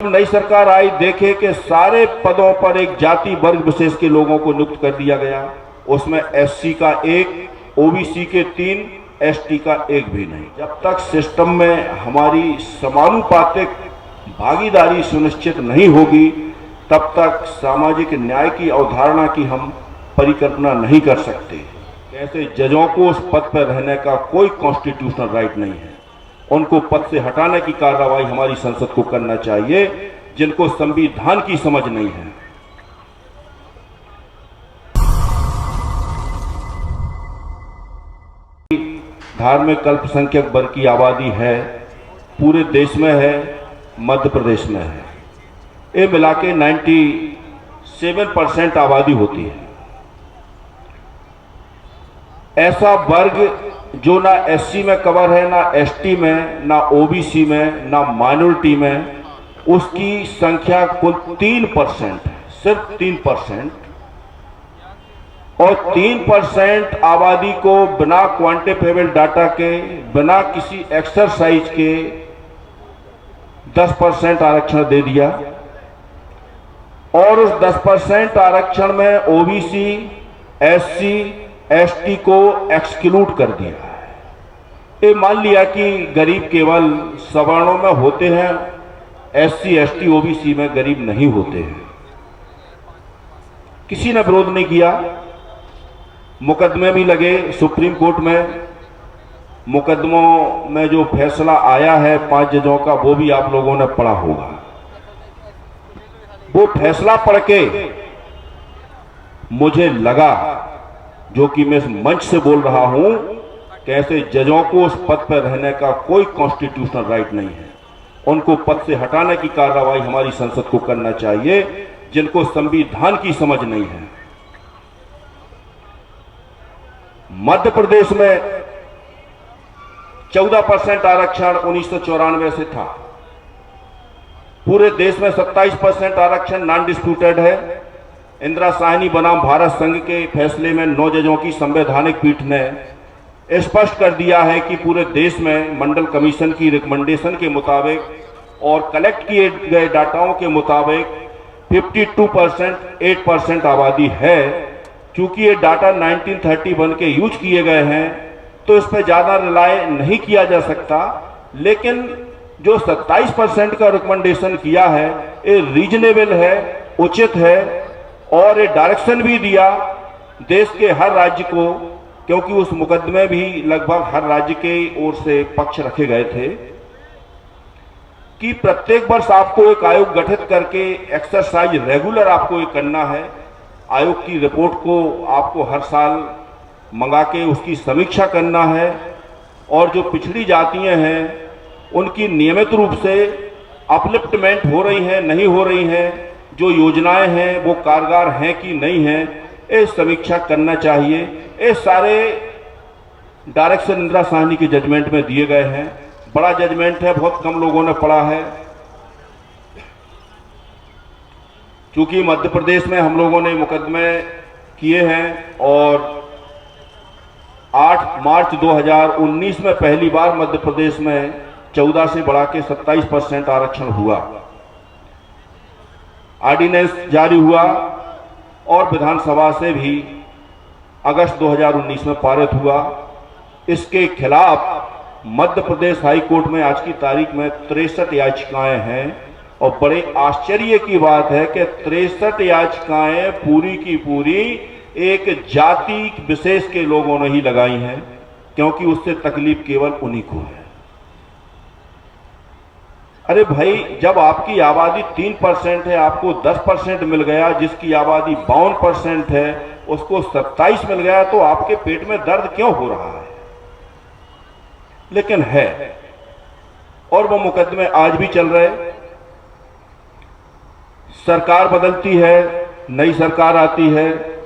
जब नई सरकार आई देखे कि सारे पदों पर एक जाति वर्ग विशेष के लोगों को नियुक्त कर दिया गया, उसमें एससी का 1, ओबीसी के 3, एसटी का 1 भी नहीं। जब तक सिस्टम में हमारी समानुपातिक भागीदारी सुनिश्चित नहीं होगी तब तक सामाजिक न्याय की अवधारणा की हम परिकल्पना नहीं कर सकते। ऐसे जजों को उस पद पर रहने का कोई कॉन्स्टिट्यूशनल राइट नहीं है। उनको पद से हटाने की कार्रवाई हमारी संसद को करना चाहिए, जिनको संविधान की समझ नहीं है। धार्मिक अल्पसंख्यक वर्ग की आबादी है, पूरे देश में है, मध्य प्रदेश में है। ये मिला के 97% आबादी होती है। ऐसा वर्ग जो ना एससी में कवर है, ना एसटी में, ना ओबीसी में, ना माइनॉरिटी में, उसकी संख्या कुल 3% है, सिर्फ 3%। और 3% आबादी को बिना क्वांटिफाइबल डाटा के, बिना किसी एक्सरसाइज के 10% आरक्षण दे दिया। और उस 10% आरक्षण में ओबीसी, एससी, एसटी को एक्सक्लूड कर दिया है। ये मान लिया कि गरीब केवल सवर्णों में होते हैं, एससी, एसटी, ओबीसी में गरीब नहीं होते हैं। किसी ने विरोध नहीं किया। मुकदमे भी लगे सुप्रीम कोर्ट में। मुकदमों में जो फैसला आया है 5 जजों का, वो भी आप लोगों ने पढ़ा होगा। वो फैसला पढ़ के मुझे लगा, जो कि मैं इस मंच से बोल रहा हूं, कि ऐसे जजों को उस पद पर रहने का कोई कॉन्स्टिट्यूशनल राइट नहीं है। उनको पद से हटाने की कार्रवाई हमारी संसद को करना चाहिए, जिनको संविधान की समझ नहीं है। मध्य प्रदेश में 14% आरक्षण 1994 से था। पूरे देश में 27% आरक्षण नॉन डिस्प्यूटेड है। इंदिरा साहनी बनाम भारत संघ के फैसले में 9 जजों की संवैधानिक पीठ ने स्पष्ट कर दिया है कि पूरे देश में मंडल कमीशन की रिकमेंडेशन के मुताबिक और कलेक्ट किए गए डाटाओं के मुताबिक 52%, 8% आबादी है। क्योंकि ये डाटा 1931 के यूज किए गए हैं तो इस पर ज्यादा रिलाय नहीं किया जा सकता, लेकिन जो 27% का रिकमेंडेशन किया है ये रीजनेबल है, उचित है। और ये डायरेक्शन भी दिया देश के हर राज्य को, क्योंकि उस मुकदमे भी लगभग हर राज्य के ओर से पक्ष रखे गए थे, कि प्रत्येक वर्ष आपको एक आयोग गठित करके एक्सरसाइज रेगुलर आपको ये करना है। आयोग की रिपोर्ट को आपको हर साल मंगा के उसकी समीक्षा करना है। और जो पिछड़ी जातियां हैं उनकी नियमित रूप से अपलिफ्टमेंट हो रही है, नहीं हो रही हैं, जो योजनाएं हैं वो कारगर हैं कि नहीं हैं, ये समीक्षा करना चाहिए। ये सारे डायरेक्शन इंदिरा साहनी के जजमेंट में दिए गए हैं। बड़ा जजमेंट है, बहुत कम लोगों ने पढ़ा है। क्योंकि मध्य प्रदेश में हम लोगों ने मुकदमे किए हैं और 8 मार्च 2019 में पहली बार मध्य प्रदेश में 14 से बढ़ा के 27% आरक्षण हुआ। ऑर्डिनेंस जारी हुआ और विधानसभा से भी अगस्त 2019 में पारित हुआ। इसके खिलाफ मध्य प्रदेश हाई कोर्ट में आज की तारीख में 63 याचिकाएं हैं। और बड़े आश्चर्य की बात है कि 63 याचिकाएं पूरी की पूरी एक जाति विशेष के लोगों ने ही लगाई हैं, क्योंकि उससे तकलीफ केवल उन्हीं को है। अरे भाई, जब आपकी आबादी 3% है, आपको 10% मिल गया, जिसकी आबादी 52% है उसको 27 मिल गया, तो आपके पेट में दर्द क्यों हो रहा है? लेकिन है, और वो मुकदमे आज भी चल रहे। सरकार बदलती है, नई सरकार आती है,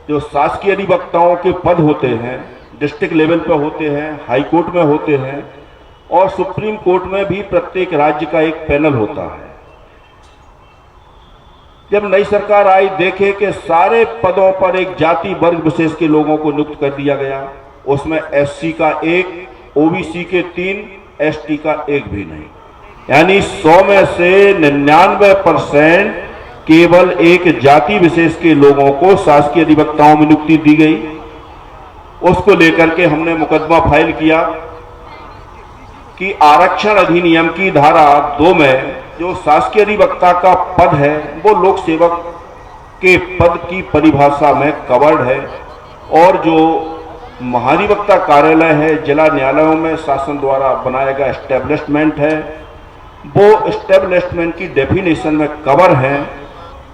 जो शासकीय अधिवक्ताओं के पद होते हैं डिस्ट्रिक्ट लेवल पे होते हैं, हाई कोर्ट में होते हैं, और सुप्रीम कोर्ट में भी प्रत्येक राज्य का एक पैनल होता है। जब नई सरकार आई देखे कि सारे पदों पर एक जाति वर्ग विशेष के लोगों को नियुक्त कर दिया गया, उसमें एससी का 1, ओबीसी के 3, एसटी का 1 भी नहीं। यानी 100 में से 99% केवल एक जाति विशेष के लोगों को शासकीय अधिवक्ताओं में नियुक्ति दी गई। उसको लेकर के हमने मुकदमा फाइल किया कि आरक्षण अधिनियम की धारा 2 में जो शासकीय अधिवक्ता का पद है वो लोक सेवक के पद की परिभाषा में कवर्ड है, और जो महाधिवक्ता कार्यालय है जिला न्यायालयों में शासन द्वारा बनाया गया एस्टेब्लिशमेंट है, वो एस्टेब्लिशमेंट की डेफिनेशन में कवर है,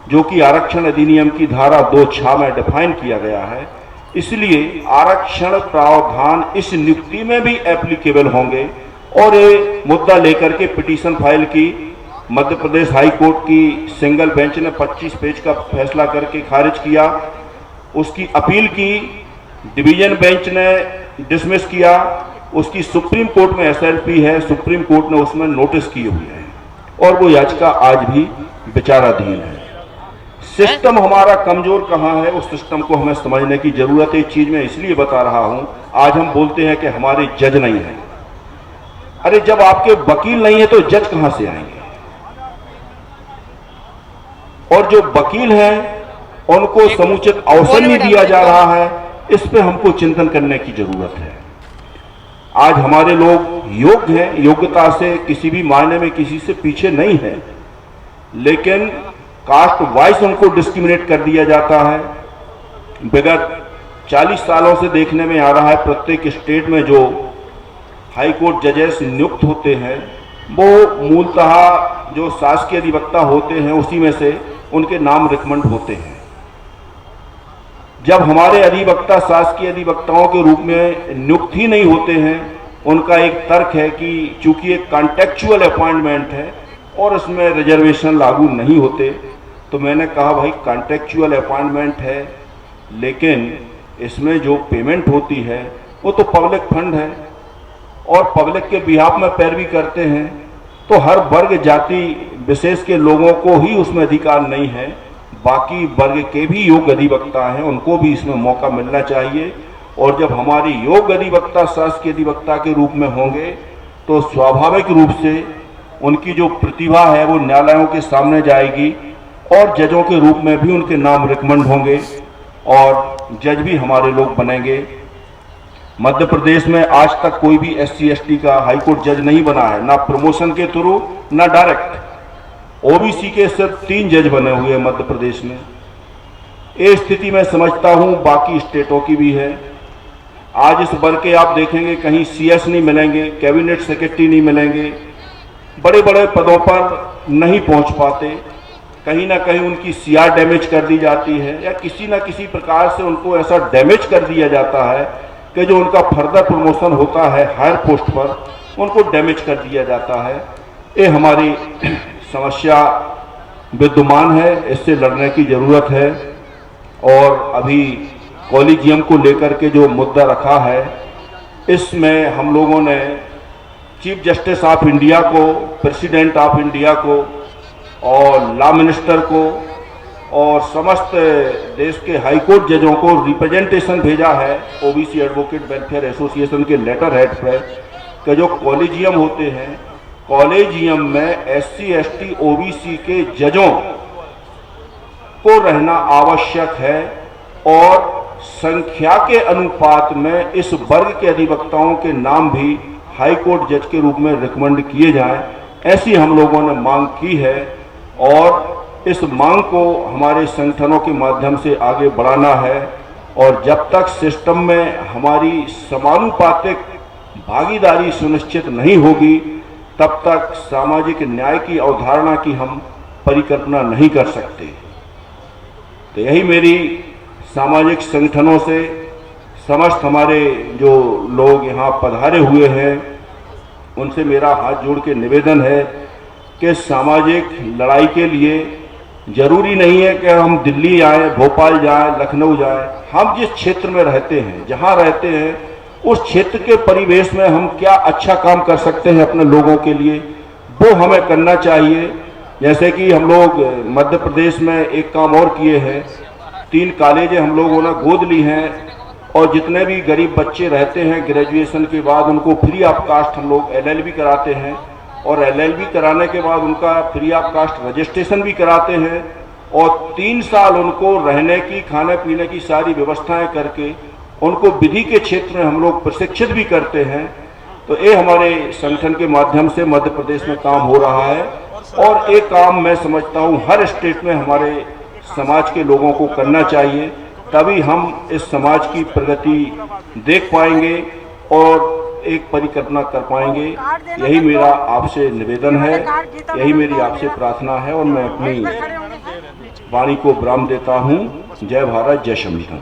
जो कि आरक्षण अधिनियम की धारा 2(6) में डिफाइन किया गया है। इसलिए आरक्षण प्रावधान इस नियुक्ति में भी एप्लीकेबल होंगे। और ये मुद्दा लेकर के पिटीशन फाइल की मध्य प्रदेश हाई कोर्ट की सिंगल बेंच ने 25 पेज का फैसला करके खारिज किया। उसकी अपील की, डिवीजन बेंच ने डिसमिस किया। उसकी सुप्रीम कोर्ट में SLP है, सुप्रीम कोर्ट ने उसमें नोटिस की हुई है और वो याचिका आज भी विचाराधीन है। सिस्टम हमारा कमजोर कहाँ है, उस सिस्टम को हमें समझने की जरूरत है। एक चीज मैं इसलिए बता रहा हूं, आज हम बोलते हैं कि हमारे जज नहीं है। अरे जब आपके वकील नहीं है तो जज कहां से आएंगे? और जो वकील हैं उनको समुचित अवसर नहीं दिया जा रहा है, इस पे हमको चिंतन करने की जरूरत है। आज हमारे लोग योग्य हैं, योग्यता से किसी भी मायने में किसी से पीछे नहीं है, लेकिन कास्ट वाइज उनको डिस्क्रिमिनेट कर दिया जाता है। विगत 40 सालों से देखने में आ रहा है, प्रत्येक स्टेट में जो हाई कोर्ट जजेस नियुक्त होते हैं वो मूलतः जो शासकीय अधिवक्ता होते हैं उसी में से उनके नाम रिकमेंड होते हैं। जब हमारे अधिवक्ता शासकीय अधिवक्ताओं के रूप में नियुक्त ही नहीं होते हैं, उनका एक तर्क है कि चूंकि एक कॉन्टेक्चुअल अपॉइंटमेंट है और उसमें रिजर्वेशन लागू नहीं होते, तो मैंने कहा भाई कॉन्टेक्चुअल अपॉइंटमेंट है, लेकिन इसमें जो पेमेंट होती है वो तो पब्लिक फंड है और पब्लिक के बिहाफ में पैरवी करते हैं, तो हर वर्ग जाति विशेष के लोगों को ही उसमें अधिकार नहीं है। बाकी वर्ग के भी योग्य अधिवक्ता हैं, उनको भी इसमें मौका मिलना चाहिए। और जब हमारी योग्य अधिवक्ता शासकीय अधिवक्ता के रूप में होंगे तो स्वाभाविक रूप से उनकी जो प्रतिभा है वो न्यायालयों के सामने जाएगी और जजों के रूप में भी उनके नाम रिकमेंड होंगे और जज भी हमारे लोग बनेंगे। मध्य प्रदेश में आज तक कोई भी SC ST का हाईकोर्ट जज नहीं बना है, ना प्रमोशन के थ्रू ना डायरेक्ट। OBC के सिर्फ 3 जज बने हुए हैं मध्य प्रदेश में। ये स्थिति मैं समझता हूं बाकी स्टेटों की भी है। आज इस वर्ग के आप देखेंगे कहीं CS नहीं मिलेंगे, कैबिनेट सेक्रेटरी नहीं मिलेंगे, बड़े बड़े पदों पर नहीं पहुंच पाते। कहीं ना कहीं उनकी CR डैमेज कर दी जाती है या किसी ना किसी प्रकार से उनको ऐसा डैमेज कर दिया जाता है कि जो उनका फर्दर प्रमोशन होता है हायर पोस्ट पर, उनको डैमेज कर दिया जाता है। ये हमारी समस्या विद्यमान है, इससे लड़ने की जरूरत है। और अभी कॉलेजियम को लेकर के जो मुद्दा रखा है, इसमें हम लोगों ने चीफ जस्टिस ऑफ इंडिया को, प्रेसिडेंट ऑफ इंडिया को और लॉ मिनिस्टर को और समस्त देश के हाईकोर्ट जजों को रिप्रेजेंटेशन भेजा है OBC एडवोकेट वेलफेयर एसोसिएशन के लेटर हेड पर कि जो कॉलेजियम होते हैं, कॉलेजियम में SC ST OBC के जजों को रहना आवश्यक है और संख्या के अनुपात में इस वर्ग के अधिवक्ताओं के नाम भी हाई कोर्ट जज के रूप में रिकमेंड किए जाएं, ऐसी हम लोगों ने मांग की है। और इस मांग को हमारे संगठनों के माध्यम से आगे बढ़ाना है। और जब तक सिस्टम में हमारी समानुपातिक भागीदारी सुनिश्चित नहीं होगी, तब तक सामाजिक न्याय की अवधारणा की हम परिकल्पना नहीं कर सकते। तो यही मेरी सामाजिक संगठनों से समस्त हमारे जो लोग यहाँ पधारे हुए हैं उनसे मेरा हाथ जोड़ के निवेदन है कि सामाजिक लड़ाई के लिए जरूरी नहीं है कि हम दिल्ली आए, भोपाल जाएं, लखनऊ जाएं। हम जिस क्षेत्र में रहते हैं, जहाँ रहते हैं, उस क्षेत्र के परिवेश में हम क्या अच्छा काम कर सकते हैं अपने लोगों के लिए, वो हमें करना चाहिए। जैसे कि हम लोग मध्य प्रदेश में एक काम और किए हैं, 3 कॉलेजें हम लोगों ने गोद ली हैं और जितने भी गरीब बच्चे रहते हैं ग्रेजुएशन के बाद उनको फ्री ऑफ कास्ट हम लोग LLB कराते हैं। और एलएलबी कराने के बाद उनका फ्री ऑफ कास्ट रजिस्ट्रेशन भी कराते हैं और 3 साल उनको रहने की, खाने पीने की सारी व्यवस्थाएं करके उनको विधि के क्षेत्र में हम लोग प्रशिक्षित भी करते हैं। तो ये हमारे संगठन के माध्यम से मध्य प्रदेश में काम हो रहा है और एक काम मैं समझता हूँ हर स्टेट में हमारे समाज के लोगों को करना चाहिए, तभी हम इस समाज की प्रगति देख पाएंगे और एक परिकल्पना कर पाएंगे। यही मेरा आपसे निवेदन है, यही मेरी आपसे प्रार्थना है और मैं अपनी वाणी को विराम देता हूँ। जय भारत, जय संविधान।